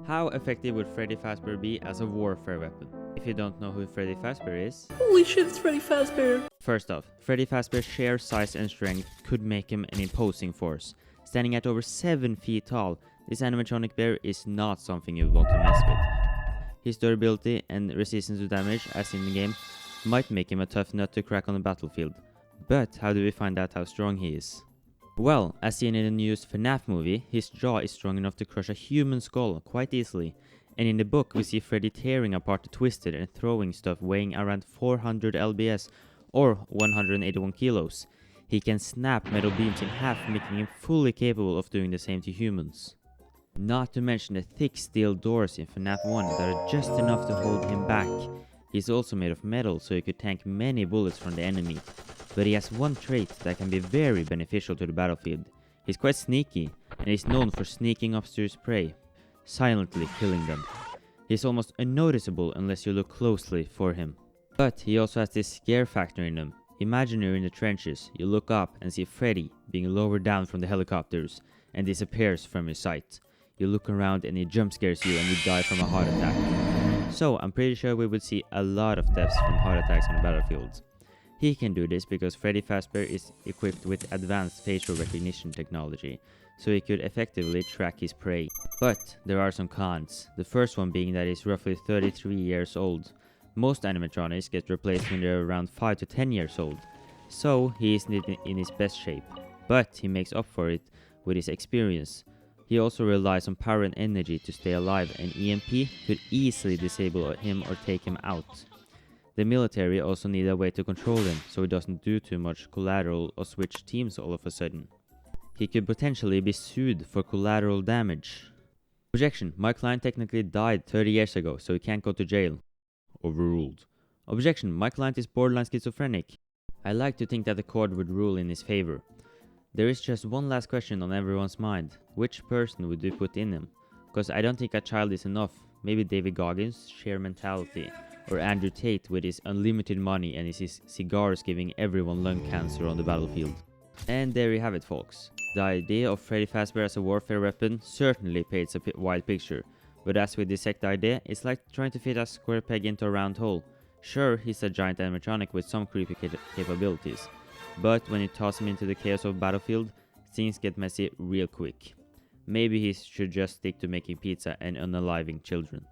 How effective would Freddy Fazbear be as a warfare weapon? If you don't know who Freddy Fazbear is... Holy shit, it's Freddy Fazbear! First off, Freddy Fazbear's sheer size and strength could make him an imposing force. Standing at over 7 feet tall, this animatronic bear is not something you want to mess with. His durability and resistance to damage, as in the game, might make him a tough nut to crack on the battlefield. But how do we find out how strong he is? Well, as seen in the newest FNAF movie, his jaw is strong enough to crush a human skull quite easily. And in the book we see Freddy tearing apart the Twisted and throwing stuff weighing around 400 lbs or 181 kilos. He can snap metal beams in half, making him fully capable of doing the same to humans. Not to mention the thick steel doors in FNAF 1 that are just enough to hold him back. He's also made of metal, so he could tank many bullets from the enemy. But he has one trait that can be very beneficial to the battlefield. He's quite sneaky, and is known for sneaking up to his prey, silently killing them. He's almost unnoticeable unless you look closely for him. But he also has this scare factor in him. Imagine you're in the trenches, you look up and see Freddy being lowered down from the helicopters and disappears from your sight. You look around and he jump scares you and you die from a heart attack. So I'm pretty sure we would see a lot of deaths from heart attacks on the battlefield. He can do this because Freddy Fazbear is equipped with advanced facial recognition technology, so he could effectively track his prey. But there are some cons, the first one being that he's roughly 33 years old. Most animatronics get replaced when they're around 5 to 10 years old, so he isn't in his best shape. But he makes up for it with his experience. He also relies on power and energy to stay alive, and EMP could easily disable him or take him out. The military also need a way to control him, so he doesn't do too much collateral or switch teams all of a sudden. He could potentially be sued for collateral damage. Objection: my client technically died 30 years ago, so he can't go to jail. Overruled. Objection: my client is borderline schizophrenic. I like to think that the court would rule in his favor. There is just one last question on everyone's mind. Which person would you put in him? Because I don't think a child is enough. Maybe David Goggins' sheer mentality, or Andrew Tate with his unlimited money and his cigars giving everyone lung cancer on the battlefield. And there you have it, folks. The idea of Freddy Fazbear as a warfare weapon certainly paints a wild picture, but as we dissect the idea, it's like trying to fit a square peg into a round hole. Sure, he's a giant animatronic with some creepy capabilities, but when you toss him into the chaos of battlefield, things get messy real quick. Maybe he should just stick to making pizza and unaliving children.